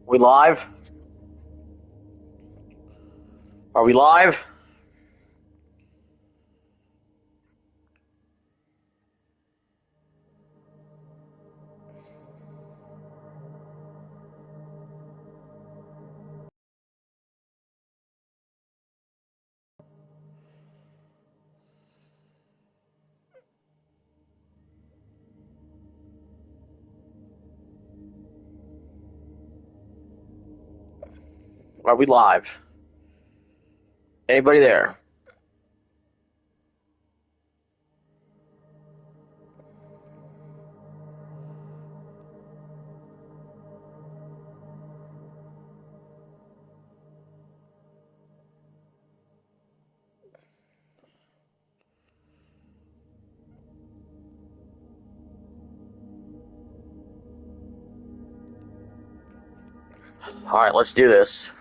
We live? Are we live? Are we live? Anybody there? All right, let's do this.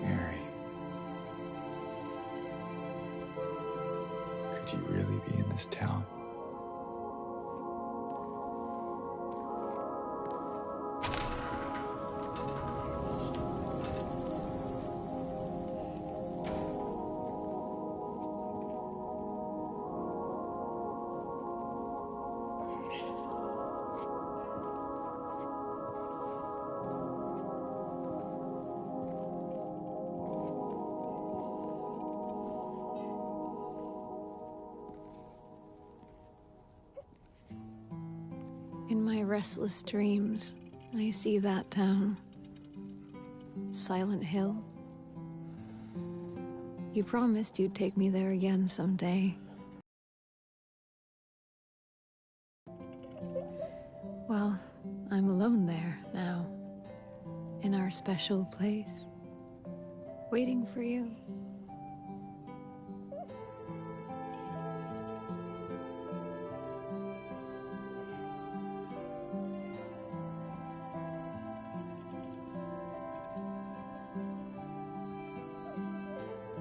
Mary, could you really be in this town? In my restless dreams, I see that town. Silent Hill. You promised you'd take me there again someday. Well, I'm alone there now. In our special place. Waiting for you.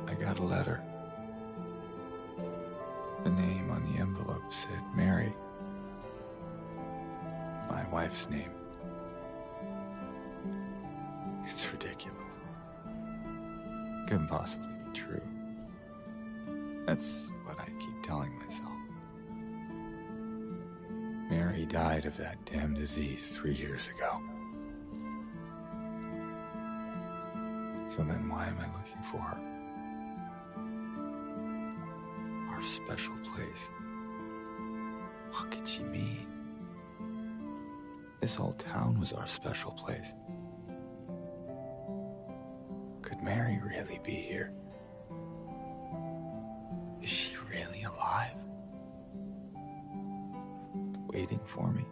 I got a letter. The name on the envelope said Mary. My wife's name. It's ridiculous. Couldn't possibly be true. That's what I keep telling myself. Mary died of that damn disease 3 years ago. So then why am I looking for her? Our special place. What could she mean? This whole town was our special place. Could Mary really be here? Is she really alive? Waiting for me?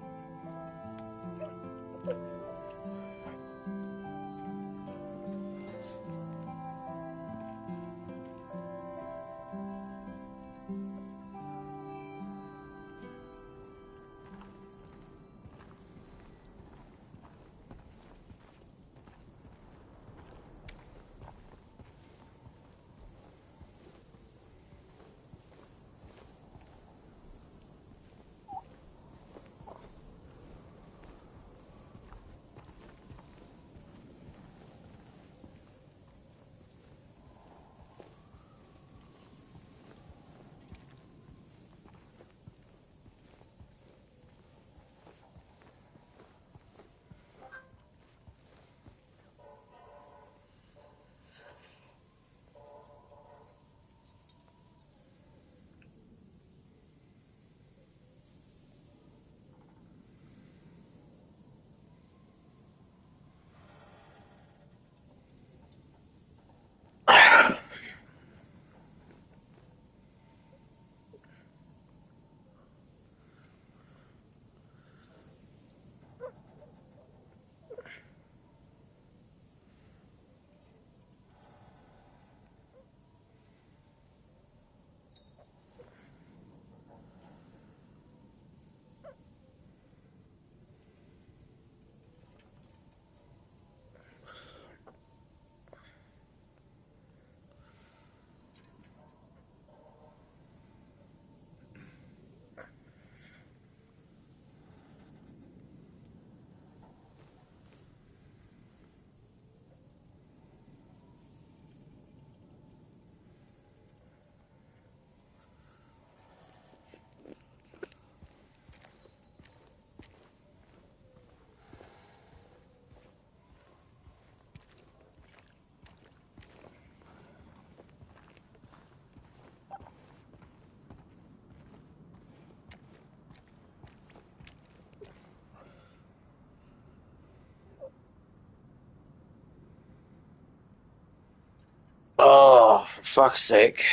For fuck's sake.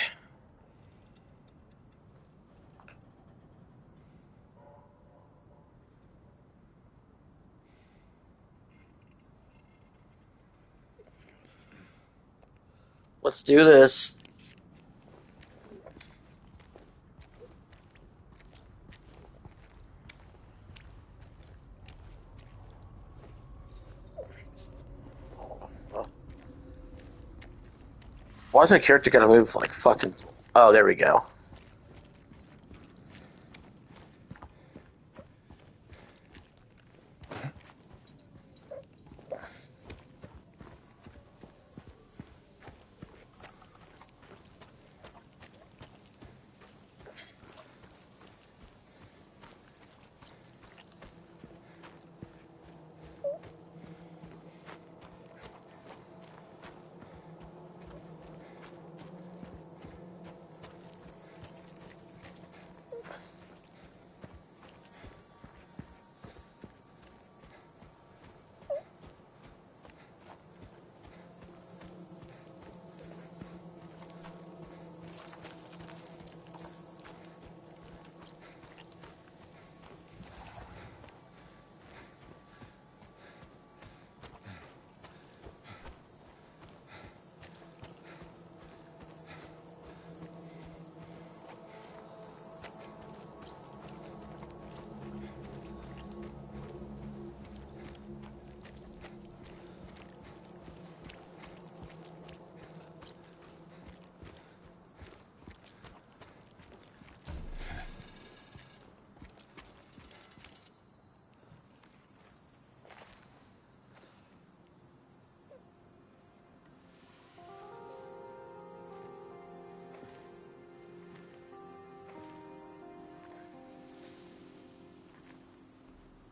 Let's do this. Why is my character gonna move like fucking... Oh, there we go.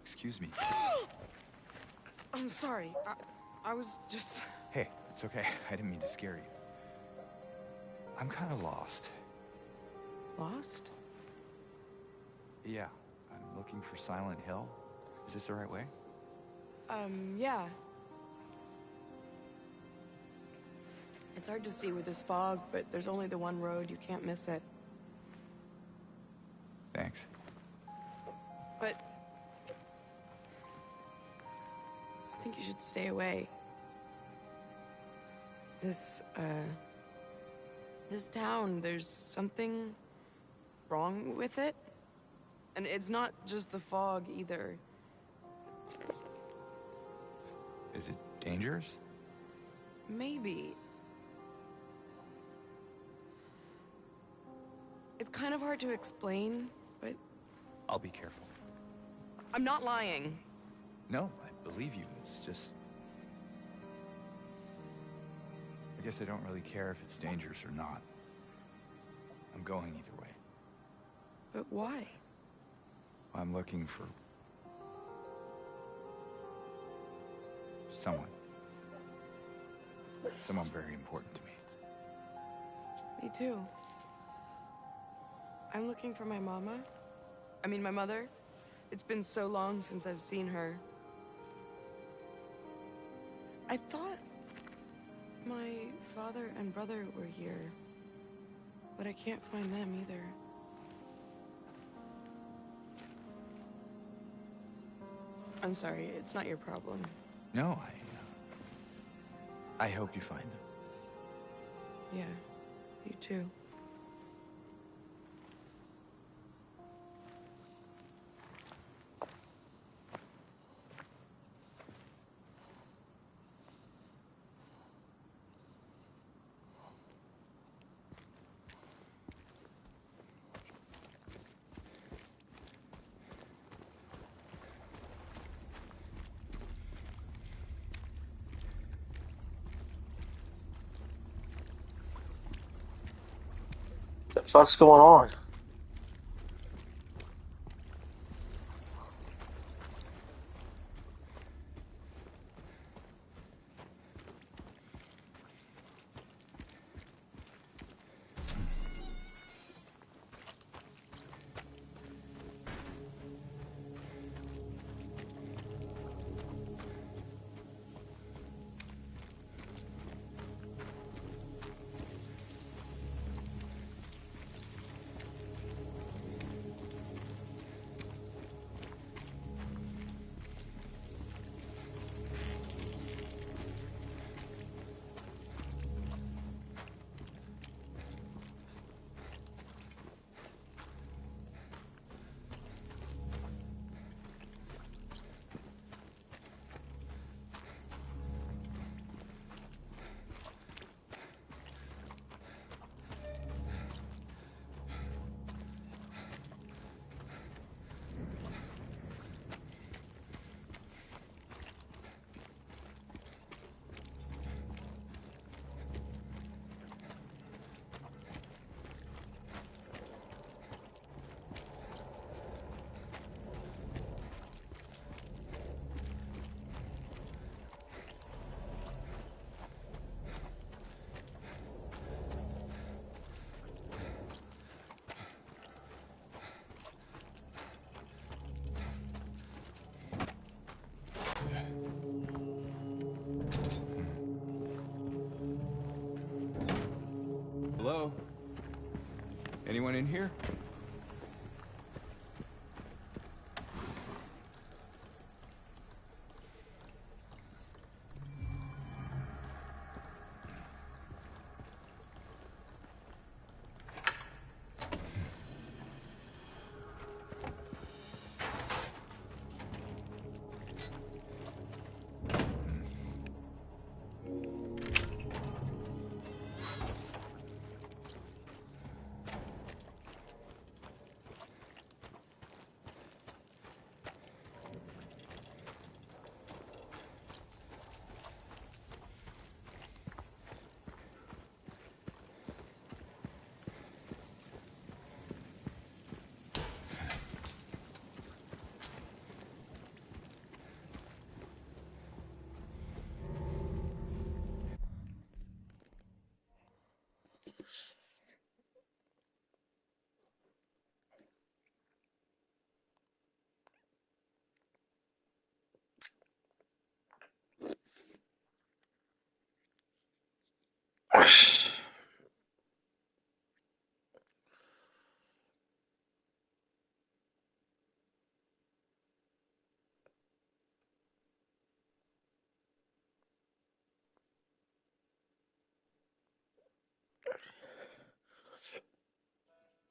Excuse me. I'm sorry. I was just... Hey, it's okay. I didn't mean to scare you. I'm kind of lost. Lost? Yeah, I'm looking for Silent Hill. Is this the right way? Yeah. It's hard to see with this fog, but there's only the one road. You can't miss it. Thanks. But... I think you should stay away. This town, there's something wrong with it. And it's not just the fog, either. Is it dangerous? Maybe. It's kind of hard to explain, but... I'll be careful. I'm not lying. No, I believe you. It's just... I guess I don't really care if it's dangerous or not. I'm going either way. But why? I'm looking for... someone. Someone very important to me. Me too. I'm looking for my mama. I mean, my mother. It's been so long since I've seen her. I thought my father and brother were here, but I can't find them either. I'm sorry, it's not your problem. No, I hope you find them. Yeah, you too. What the fuck's going on? Anyone in here?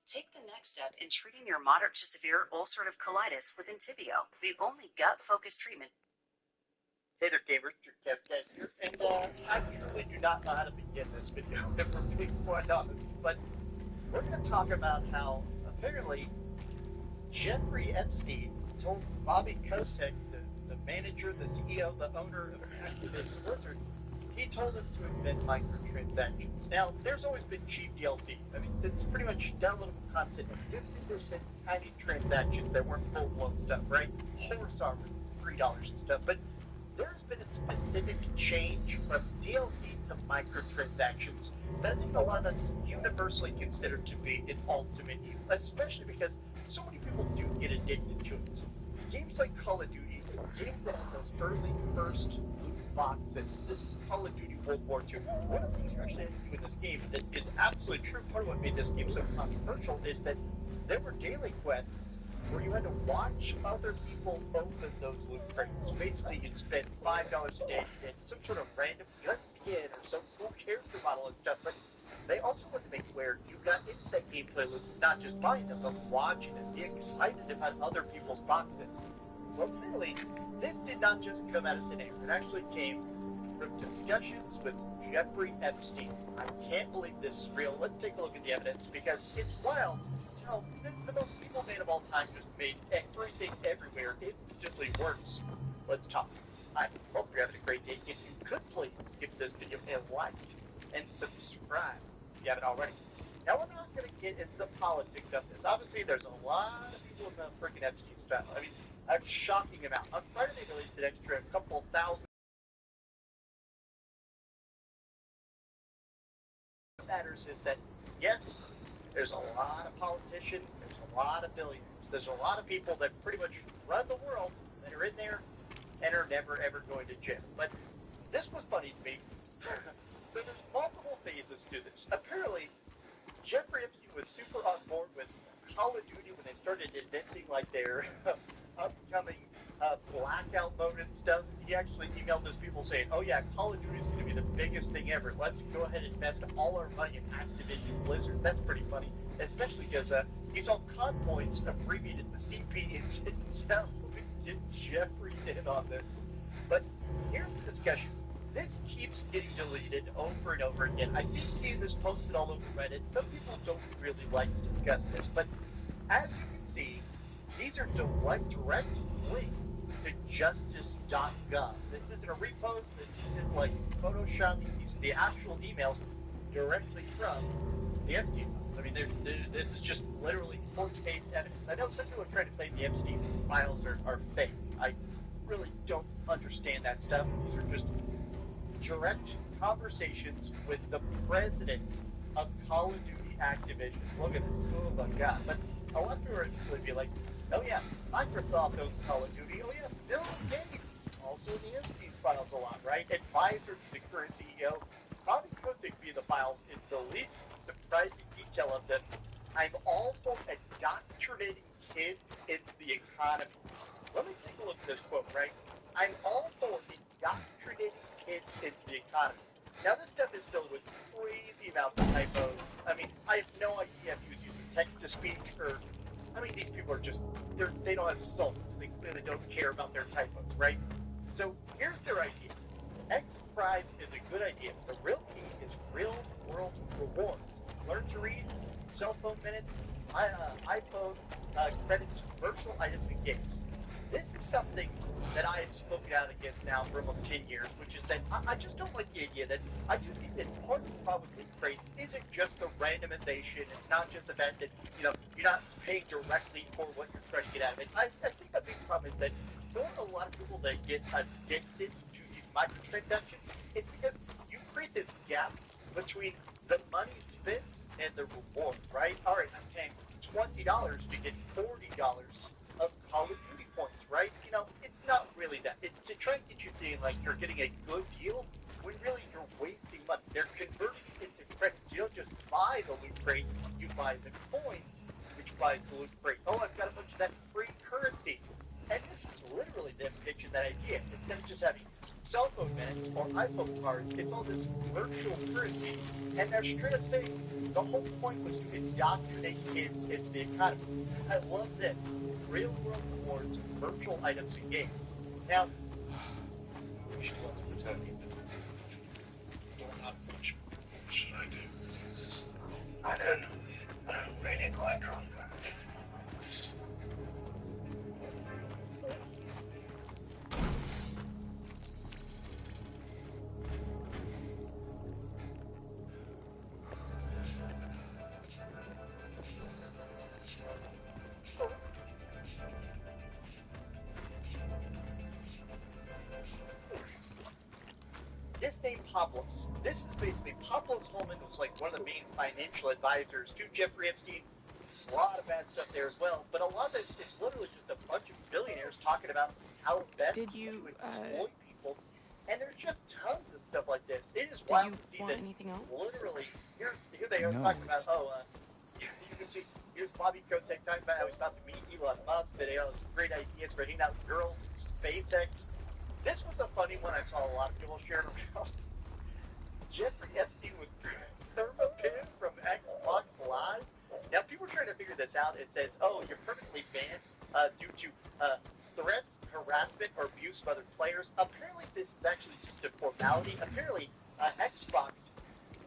Take the next step in treating your moderate to severe ulcerative colitis with Entyvio, the only gut-focused treatment. Hey there, gamers. Your Kevcast here, and I truly do not know how to begin this video, if we're being quite honest, but we're going to talk about how, apparently, Jeffrey Epstein told Bobby Kotick, the manager, the CEO, the owner of Activision Blizzard, he told him to invent microtransactions. Now, there's always been cheap DLC. I mean, it's pretty much downloadable content existed. There's been tiny transactions that weren't full-blown stuff, right? Horse armor, $3 and stuff, but there's been a specific change from DLC to microtransactions that I think a lot of us universally consider to be an ultimate evil, especially because so many people do get addicted to it. Games like Call of Duty, games that have those early first loot boxes, this is Call of Duty World War II. One of the things you actually have to do in this game that is absolutely true, part of what made this game so controversial is that there were daily quests where you had to watch other people open those loot crates. Basically, you'd spend $5 a day to get some sort of random gun skin or some cool character model and stuff, but they also wanted to make it where you got instant gameplay loot, not just buying them, but watching and being excited about other people's boxes. Well, clearly, this did not just come out of thin air. It actually came from discussions with Jeffrey Epstein. I can't believe this is real. Let's take a look at the evidence, because it's wild. You know, the most people man of all time just made everything everywhere instantly worse. Let's talk. I hope you're having a great day. If you could please give this video a like and subscribe if you haven't already. Now, we're not going to get into the politics of this. Obviously, there's a lot of people in the freaking Epstein stuff. I mean, a shocking amount. On Friday, they released an extra couple thousand. What matters is that, yes, there's a lot of politicians, there's a lot of billionaires, there's a lot of people that pretty much run the world that are in there and are never, ever going to jail. But this was funny to me. So there's multiple phases to this. Apparently, Jeffrey Epstein was super on board with Call of Duty when they started inventing, like, their upcoming blackout mode and stuff. He actually emailed those people saying, oh yeah, Call of Duty is going to be the biggest thing ever. Let's go ahead and invest all our money in Activision Blizzard. That's pretty funny, especially because he saw con points abbreviated to CP and said, yeah, get Jeffrey in on this. But here's the discussion. This keeps getting deleted over and over again. I see this posted all over Reddit. Some people don't really like to discuss this, but as you can see, these are direct links to justice.gov. This isn't a repost. This isn't like Photoshop. These are the actual emails directly from the Epstein. I mean, this is just literally court-based evidence. I know some people are trying to claim the Epstein files are fake. I really don't understand that stuff. These are just direct conversations with the president of Call of Duty Activision. Look at this. Oh my god. But a lot of people are usually be like, oh yeah, Microsoft owns Call of Duty. Oh yeah, Bill Gates also in the Epstein files a lot, right? Advisor to the current CEO. Bobby Kotick via the files is the least surprising detail of them. I'm all for indoctrinating kids into the economy. Let me take a look at this quote, right? I'm all for indoctrinating kids into the economy. Now, this stuff is filled with crazy amounts of typos. I mean, I have no idea if he was using text-to-speech or... I mean, these people are just... They don't have soul. They clearly don't care about their typos, right? So, here's their idea. X Prize is a good idea. The real key is real-world rewards. Learn to read, cell phone minutes, iPhone credits, virtual items, and games. This is something that I have spoken out against now for almost 10 years, which is that I just don't like the idea that I do think that part of the problem with crates isn't just the randomization. It's not just the fact that, you're not paying directly for what you're trying to get out of it. I think the big problem is that there are a lot of people that get addicted to these microtransactions. It's because you create this gap between the money spent and the reward, right? All right, I'm paying $20 to get $40 of Call of Duty points, right? It's not really that. It's to try and get you feeling like you're getting a good deal when really you're wasting money. They're converting it into credits. You don't just buy the loot crate, you buy the coins, which buys the loot crate. Oh, I've got a bunch of that free currency. And this is literally them pitching that idea. Instead of just having cell phone minutes or iPhone cards, it's all this virtual currency. And they're straight up saying the whole point was to indoctrinate kids into the economy. I love this. Real world rewards, virtual items, and games. Now, which one's protecting them? Don't have much. What should I do? I don't know. I'm really quite drunk. This named Pablos. This is basically Pablos Holman was like one of the main financial advisors to Jeffrey Epstein. A lot of bad stuff there as well, but a lot of it is literally just a bunch of billionaires talking about how best to exploit people, and there's just tons of stuff like this. It is wild to see that. Anything else? Literally, here they are talking about. You can see here's Bobby Kotick talking about how he's about to meet Elon Musk. That he has great ideas for hanging out with girls in SpaceX. This was a funny one I saw a lot of people sharing around. Jeffrey Epstein was thermopin from Xbox Live. Now, people are trying to figure this out. It says, you're permanently banned due to threats, harassment, or abuse of other players. Apparently, this is actually just a formality. Apparently, Xbox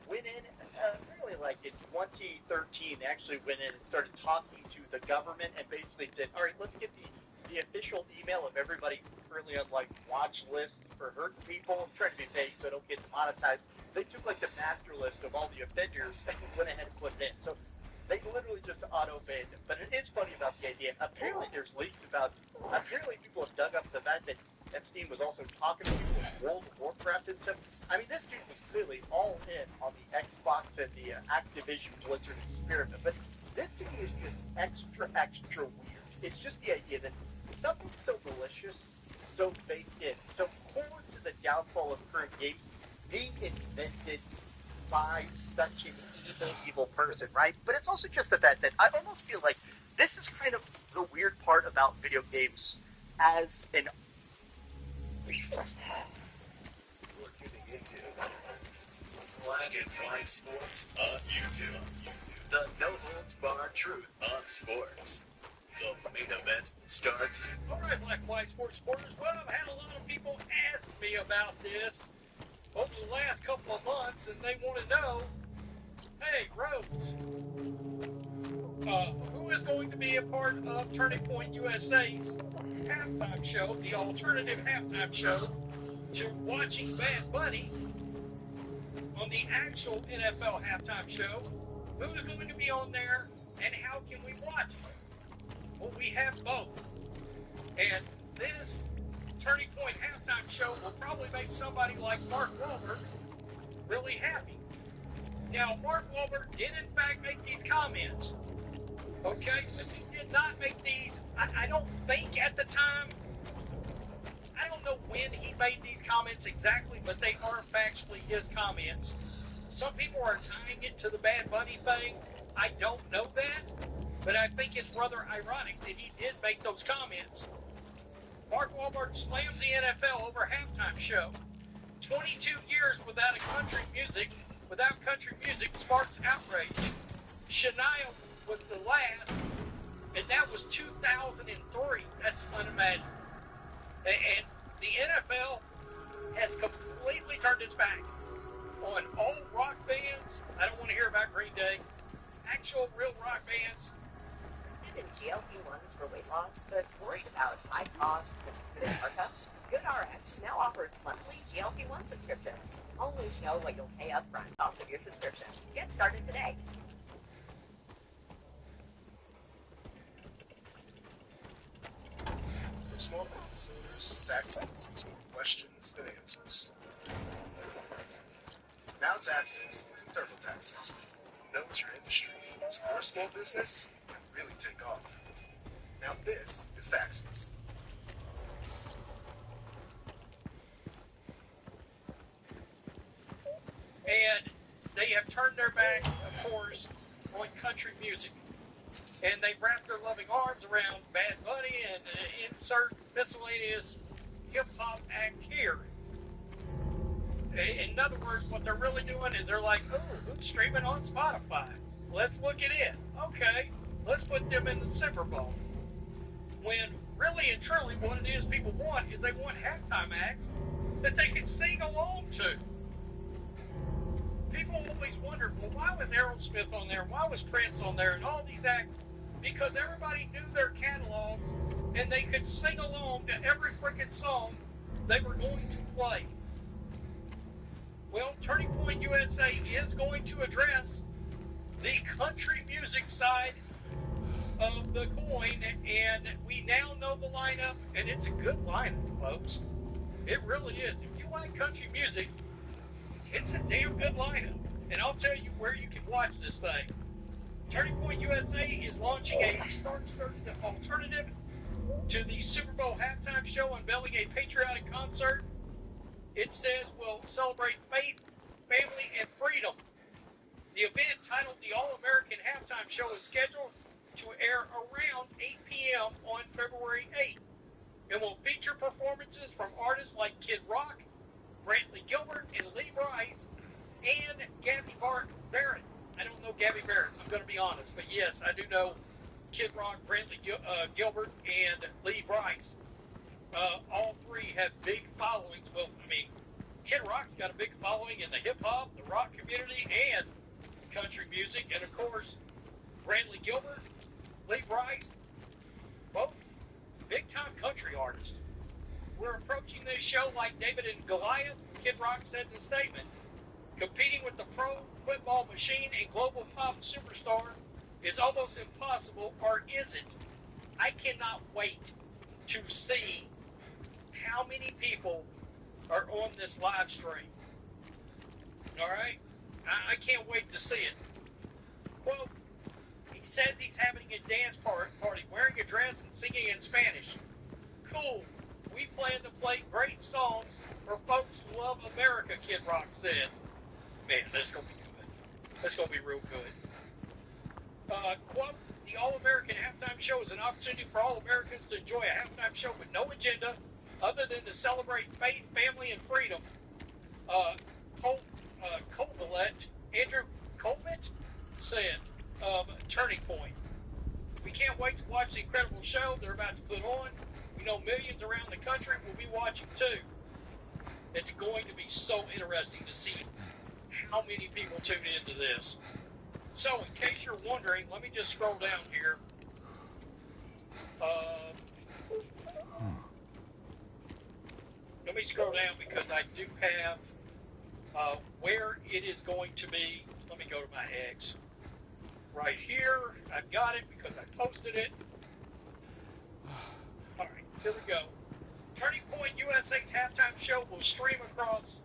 went in, apparently like in 2013, they actually went in and started talking to the government and basically said, all right, let's get the official email of everybody currently on like watch lists for hurting people. I'm trying to be vague so I don't get demonetized. They took like the master list of all the offenders and went ahead and put it in. So they literally just auto-banned them. But it is funny about the idea. Apparently there's leaks about, people have dug up the fact that Epstein was also talking to people in World of Warcraft and stuff. I mean, this dude was clearly all in on the Xbox and the Activision Blizzard experiment. But this to me is just extra weird. It's just the idea that something so malicious, so baked in, so core to the downfall of current games, being invented by such an evil person, right? But it's also just the fact that I almost feel like this is kind of the weird part about video games as an... We're tuning into Black and White Sports on YouTube. The no-holds-barred truth of sports. The main event starts. All right, Black and White Sports supporters. Well, I've had a lot of people ask me about this over the last couple of months, and they want to know, hey, Rhodes, who is going to be a part of Turning Point USA's halftime show, the alternative halftime show to watching Bad Bunny on the actual NFL halftime show? Who is going to be on there, and how can we watch it? Well, we have both. And this Turning Point halftime show will probably make somebody like Mark Wahlberg really happy. Now, Mark Wahlberg did in fact make these comments. Okay, but he did not make these, I don't think at the time, I don't know when he made these comments exactly, but they are factually his comments. Some people are tying it to the Bad Bunny thing. I don't know that, but I think it's rather ironic that he did make those comments. Mark Wahlberg slams the NFL over halftime show. 22 years without country music sparks outrage. Shania was the last, and that was 2003. That's unimaginable. And the NFL has completely turned its back on old rock bands. I don't want to hear about Green Day. Actual real rock bands. Interested in GLP-1s for weight loss, but worried about high costs and hidden markups? GoodRx now offers monthly GLP-1 subscriptions. Always know what you'll pay up front cost of your subscription. Get started today. For small business owners, taxes is more questions than answers. Now Taxes is TurboTax expert who knows your industry, so your small business can really take off. Now this is Taxes. And they have turned their back, of course, on country music. And they wrap their loving arms around Bad Bunny and insert miscellaneous hip-hop act here. In other words, what they're really doing is they're like, oh, who's streaming on Spotify? Let's look at it. Okay, let's put them in the Super Bowl. When really and truly what it is people want is they want halftime acts that they can sing along to. People always wondered, well, why was Aerosmith on there? Why was Prince on there? And all these acts, because everybody knew their catalogs and they could sing along to every freaking song they were going to play. Well, Turning Point USA is going to address the country music side of the coin, and we now know the lineup, and it's a good lineup, folks. It really is. If you like country music, it's a damn good lineup. And I'll tell you where you can watch this thing. Turning Point USA is launching a star-studded alternative to the Super Bowl halftime show, unveiling a patriotic concert. It says we'll celebrate faith, family, and freedom. The event, titled the All-American Halftime Show, is scheduled to air around 8 p.m. on February 8th. It will feature performances from artists like Kid Rock, Brantley Gilbert, and Lee Brice, and Gabby Barrett. I don't know Gabby Barrett, I'm going to be honest, but yes, I do know Kid Rock, Brantley Gilbert, and Lee Brice. All three have big followings. Well, I mean, Kid Rock's got a big following in the hip-hop, the rock community, and country music. And, of course, Brantley Gilbert, Lee Brice, both big-time country artists. We're approaching this show like David and Goliath, Kid Rock said in a statement. Competing with the pro football machine and global pop superstar is almost impossible, or is it? I cannot wait to see how many people are on this live stream. All right? I can't wait to see it. Quote, he says he's having a dance party, wearing a dress and singing in Spanish. Cool. We plan to play great songs for folks who love America, Kid Rock said. Man, that's going to be good. That's going to be real good. Quote, the All-American Halftime Show is an opportunity for all Americans to enjoy a halftime show with no agenda other than to celebrate faith, family, and freedom. Andrew Colvett said of Turning Point. We can't wait to watch the incredible show they're about to put on. We know millions around the country will be watching too. It's going to be so interesting to see how many people tune into this. So, in case you're wondering, let me just scroll down here. Let me scroll down because I do have where it is going to be. Let me go to my X. Right here. I've got it because I posted it. All right, here we go. Turning Point USA's halftime show will stream across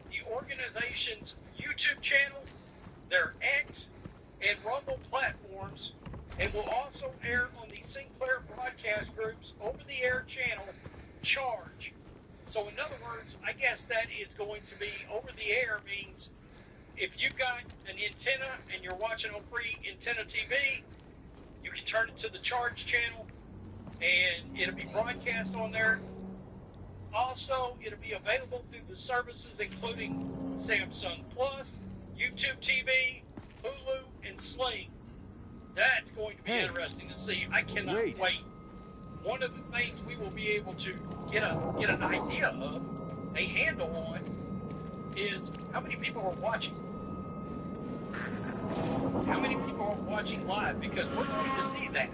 the organization's YouTube channel, their X, and Rumble platforms, and will also air on the Sinclair Broadcast Group's over-the-air channel, Charge. So in other words, I guess that is going to be over-the-air means if you've got an antenna and you're watching on free antenna TV, you can turn it to the Charge channel, and it'll be broadcast on there. Also, it'll be available through the services including Samsung Plus, YouTube TV, Hulu, and Sling. That's going to be interesting to see. I cannot wait. One of the things we will be able to get an idea of, a handle on, is how many people are watching. How many people are watching live? Because we're going to see that.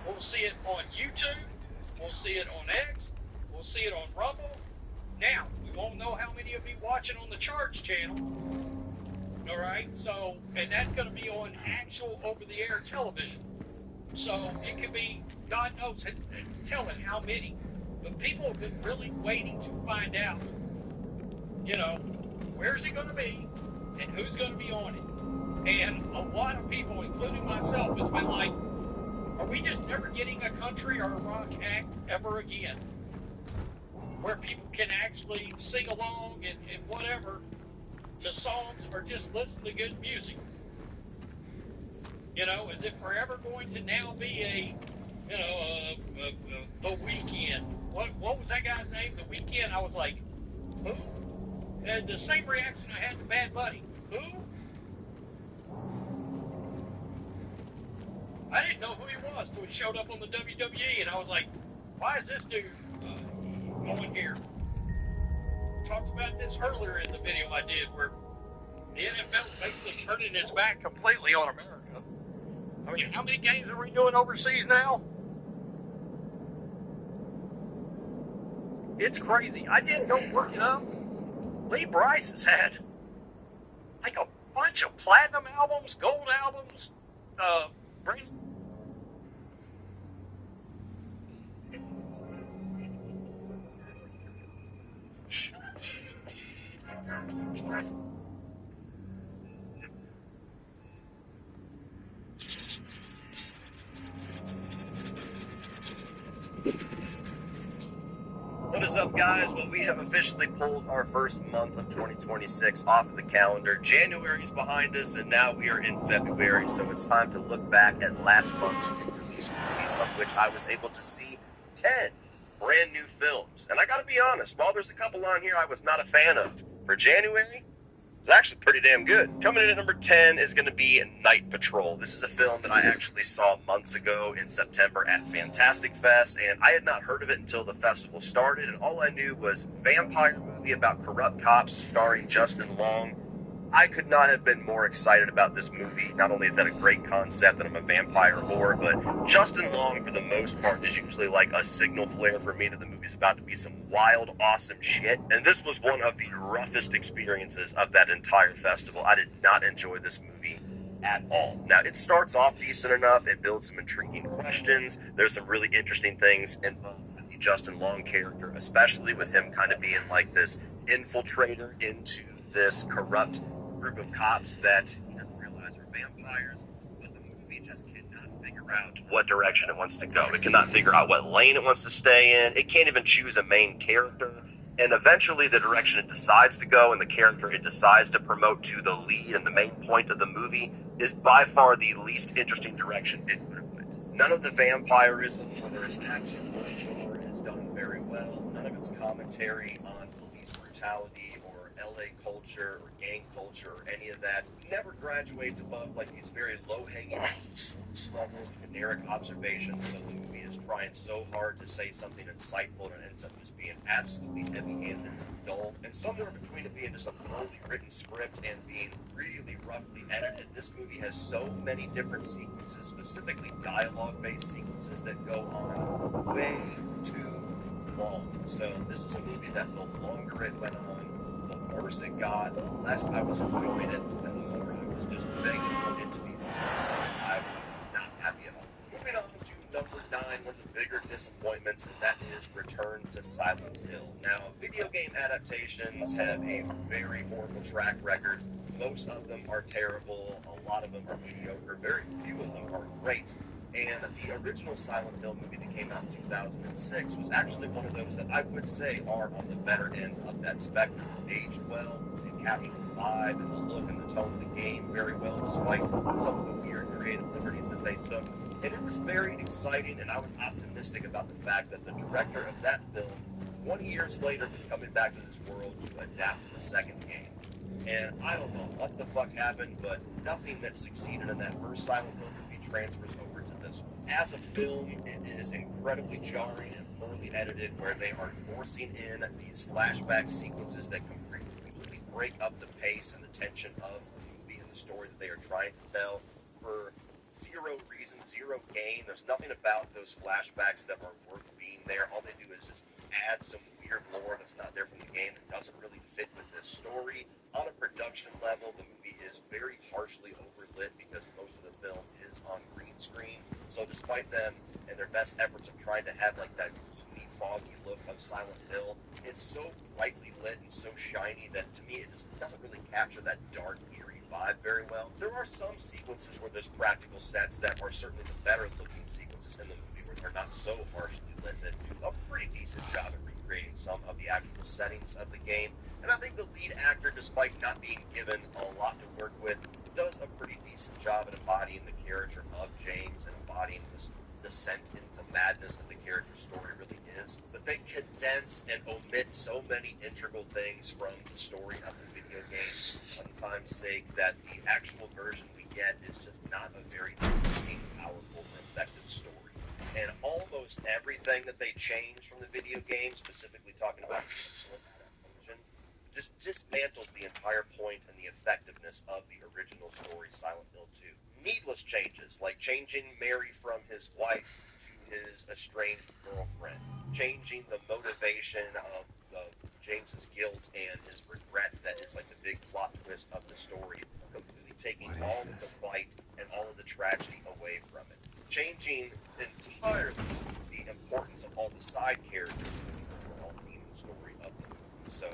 We'll see it on YouTube. We'll see it on X. We'll see it on Rumble. Now, we won't know how many will be watching on the Charge channel. All right? So, and that's going to be on actual over-the-air television. So, it could be, God knows, telling how many. But people have been really waiting to find out, you know, where's it going to be and who's going to be on it. And a lot of people, including myself, has been like, are we just never getting a country or a rock act ever again? Where people can actually sing along and whatever to songs or just listen to good music. You know, is it forever going to now be a, you know, The Weeknd? What was that guy's name? The Weeknd? I was like, who? And the same reaction I had to Bad Bunny. Who? I didn't know who he was till he showed up on the WWE, and I was like, why is this dude going here? Talked about this earlier in the video I did, where the NFL is basically turning its back completely on America. I mean, how many games are we doing overseas now? It's crazy. I didn't go look it up. Lee Brice has had like a bunch of platinum albums, gold albums, What is up, guys? Well, we have officially pulled our first month of 2026 off of the calendar. January's behind us, and now we are in February, so it's time to look back at last month's release movies, of which I was able to see 10 brand new films. And I gotta be honest, while there's a couple on here I was not a fan of, for January, it was actually pretty damn good. Coming in at number 10 is going to be Night Patrol. This is a film that I actually saw months ago in September at Fantastic Fest, and I had not heard of it until the festival started, and all I knew was vampire movie about corrupt cops starring Justin Long. I could not have been more excited about this movie. Not only is that a great concept that I'm a vampire whore, but Justin Long, for the most part, is usually like a signal flare for me that the movie's about to be some wild, awesome shit. And this was one of the roughest experiences of that entire festival. I did not enjoy this movie at all. Now, it starts off decent enough. It builds some intriguing questions. There's some really interesting things involved with the Justin Long character, especially with him kind of being like this infiltrator into this corrupt group of cops that he doesn't realize are vampires, but the movie just cannot figure out what direction it wants to go. It cannot figure out what lane it wants to stay in. It can't even choose a main character. And eventually the direction it decides to go and the character it decides to promote to the lead and the main point of the movie is by far the least interesting direction it could have went. None of the vampirism, whether it's action or genre, is done very well. None of its commentary on police brutality or LA culture or gang culture or any of that never graduates above like these very low-hanging level generic observations. So the movie is trying so hard to say something insightful and it ends up just being absolutely heavy-handed and dull. And somewhere between it being just a poorly written script and being really roughly edited, this movie has so many different sequences, specifically dialogue-based sequences that go on way too long. So this is a movie that the longer it went on, the worse it got, the less I was enjoying it, and the more I was just begging for it to be because I was not happy at all. Moving on to number 9, one of the bigger disappointments, and that is Return to Silent Hill. Now, video game adaptations have a very horrible track record. Most of them are terrible, a lot of them are mediocre, very few of them are great. And the original Silent Hill movie that came out in 2006 was actually one of those that I would say are on the better end of that spectrum. It aged well, it capture the vibe and the look and the tone of the game very well, despite some of the weird creative liberties that they took. And it was very exciting, and I was optimistic about the fact that the director of that film, 20 years later, was coming back to this world to adapt the second game. And I don't know what the fuck happened, but nothing that succeeded in that first Silent Hill movie transfers over to this one. As a film, it is incredibly jarring and poorly edited, where they are forcing in these flashback sequences that completely break up the pace and the tension of the movie and the story that they are trying to tell for zero reason, zero gain. There's nothing about those flashbacks that are worth being there. All they do is just add some weird lore that's not there from the game that doesn't really fit with this story. On a production level, the movie is very harshly overlit because most of the film is on green screen. So despite them and their best efforts of trying to have like that gloomy, foggy look of Silent Hill, it's so brightly lit and so shiny that to me it just doesn't really capture that dark, eerie vibe very well. There are some sequences where there's practical sets that are certainly the better looking sequences in the movie where they're not so harshly lit that do a pretty decent job at recreating some of the actual settings of the game. And I think the lead actor, despite not being given a lot to work with, does a pretty decent job at embodying the character of James and embodying this descent into madness that the character's story really is. But they condense and omit so many integral things from the story of the video game, for time's sake, that the actual version we get is just not a very interesting, powerful, or effective story. And almost everything that they changed from the video game, specifically talking about adaptation, just dismantles the entire point and the effectiveness of the original story, Silent Hill 2. Needless changes, like changing Mary from his wife to his estranged girlfriend, changing the motivation of James's guilt and his regret that is like the big plot twist of the story, completely taking all of the fight and all of the tragedy away from it. Changing entirely the importance of all the side characters in the overall theme and story of the movie. So,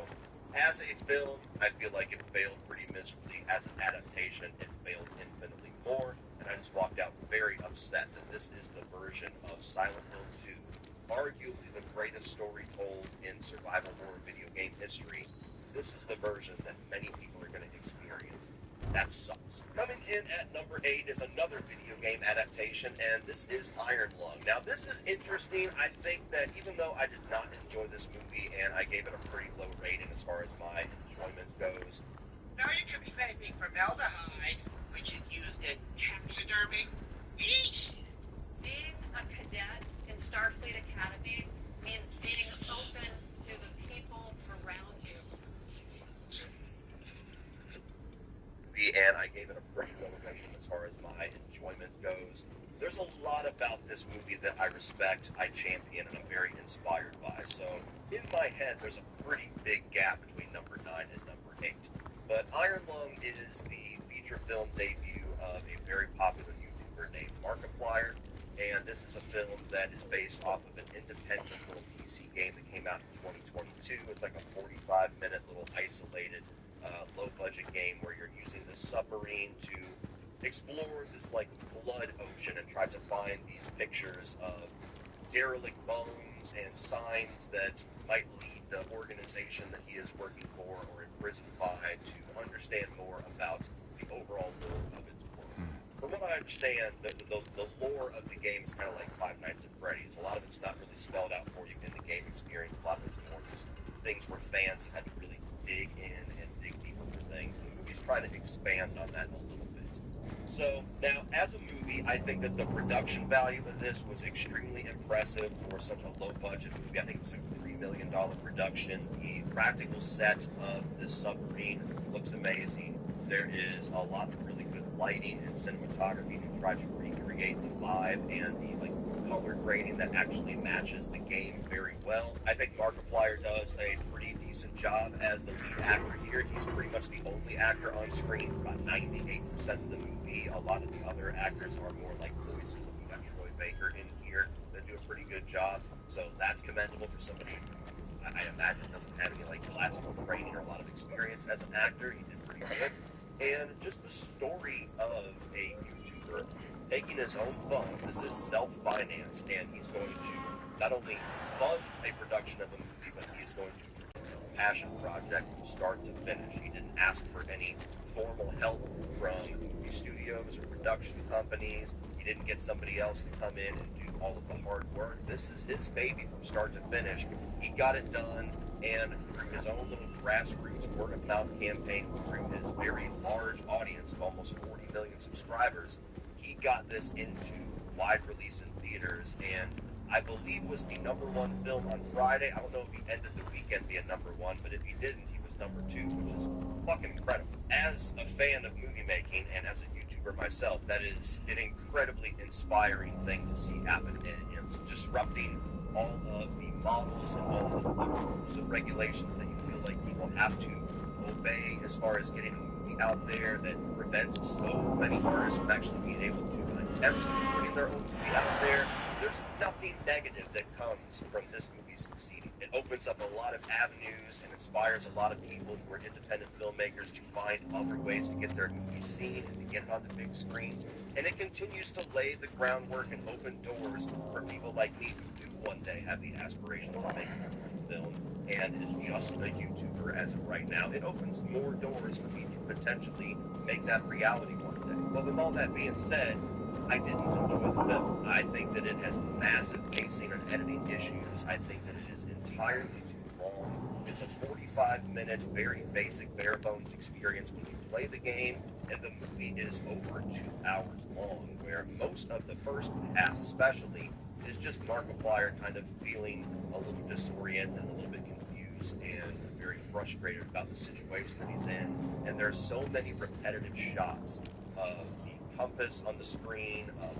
as a film, I feel like it failed pretty miserably. As an adaptation, it failed infinitely more, and I just walked out very upset that this is the version of Silent Hill 2, arguably the greatest story told in survival horror video game history. This is the version that many people are going to experience. That sucks. Coming in at number 8 is another video game adaptation, and this is Iron Lung. Now, this is interesting. I think that even though I did not enjoy this movie, and I gave it a pretty low rating as far as my enjoyment goes. Now you could be vaping formaldehyde, which is used in taxidermy. Yeast! Being a cadet in Starfleet Academy means being open to the people around you. And I gave it a pretty low rating as far as my enjoyment goes. There's a lot about this movie that I respect, I champion, and I'm very inspired by. So in my head, there's a pretty big gap between number 9 and number 8. But Iron Lung is the feature film debut of a very popular YouTuber named Markiplier, and this is a film that is based off of an independent little PC game that came out in 2022. It's like a 45-minute little isolated low-budget game where you're using this submarine to explore this like blood ocean and try to find these pictures of derelict bones and signs that might lead the organization that he is working for or imprisoned by to understand more about the overall lore of its world. From what I understand, the lore of the game is kind of like Five Nights at Freddy's. A lot of it's not really spelled out for you in the game experience. A lot of it's more just things where fans have had to really dig in and dig deeper for things. And the movie's trying to expand on that a little bit. So now, as a movie, I think that the production value of this was extremely impressive for such a low-budget movie. I think it was a $3 million production. The practical set of this submarine looks amazing. There is a lot of really good lighting and cinematography to try to recreate the vibe and the color grading that actually matches the game very well. I think Markiplier does a pretty decent job as the lead actor here. He's pretty much the only actor on screen for about 98% of the movie. A lot of the other actors are more like voices. We got Troy Baker in here that do a pretty good job. So that's commendable for somebody who I imagine doesn't have any classical training or a lot of experience as an actor. He did pretty good. And just the story of a YouTuber taking his own funds. This is self-financed, and he's going to not only fund a production of a movie, but he's going to passion project from start to finish. He didn't ask for any formal help from movie studios or production companies. He didn't get somebody else to come in and do all of the hard work. This is his baby from start to finish. He got it done, and through his own little grassroots word-of-mouth campaign, through his very large audience of almost 40 million subscribers, he got this into wide release in theaters, and I believe was the #1 film on Friday. I don't know if he ended the weekend being #1, but if he didn't, he was #2, which is fucking incredible. As a fan of movie making and as a YouTuber myself, that is an incredibly inspiring thing to see happen, and it's disrupting all of the models and all of the rules and regulations that you feel like you will have to obey as far as getting a movie out there that prevents so many artists from actually being able to attempt putting their own movie out there. There's nothing negative that comes from this movie succeeding. It opens up a lot of avenues and inspires a lot of people who are independent filmmakers to find other ways to get their movies seen and to get it on the big screens. And it continues to lay the groundwork and open doors for people like me who do one day have the aspirations of making their own film and is just a YouTuber as of right now. It opens more doors for me to potentially make that reality one day. But with all that being said, I didn't enjoy the film. I think that it has massive pacing and editing issues. I think that it is entirely too long. It's a 45-minute, very basic, bare-bones experience when you play the game, and the movie is over 2 hours long, where most of the first half especially is just Markiplier kind of feeling a little disoriented, a little bit confused, and very frustrated about the situation that he's in. And there's so many repetitive shots of the compass on the screen, of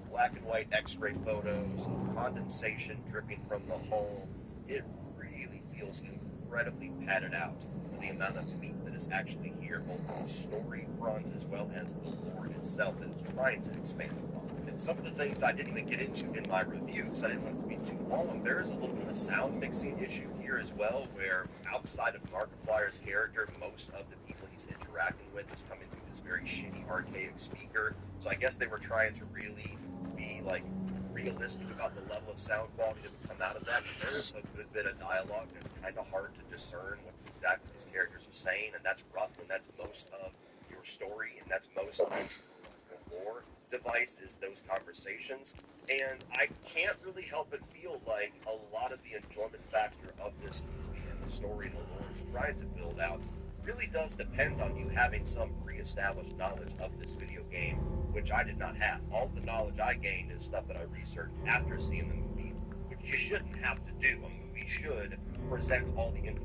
black and white x-ray photos, condensation dripping from the hull. It really feels incredibly padded out for the amount of meat that is actually here, both on the story front as well as the lore itself that it's trying to expand upon. And some of the things I didn't even get into in my review because I didn't want it to be too long, there is a little bit of a sound mixing issue here as well, where outside of Markiplier's character, most of the people he's interacting with is coming through this very shitty, archaic speaker. So I guess they were trying to really be like realistic about the level of sound quality that would come out of that. But there's a good bit of dialogue that's kind of hard to discern what exactly these characters are saying, and that's rough, and that's most of your story, and that's most of your lore device is those conversations. And I can't really help but feel like a lot of the enjoyment factor of this movie and the story and the lore it's trying to build out really does depend on you having some pre-established knowledge of this video game, which I did not have. All the knowledge I gained is stuff that I researched after seeing the movie, which you shouldn't have to do. A movie should present all the information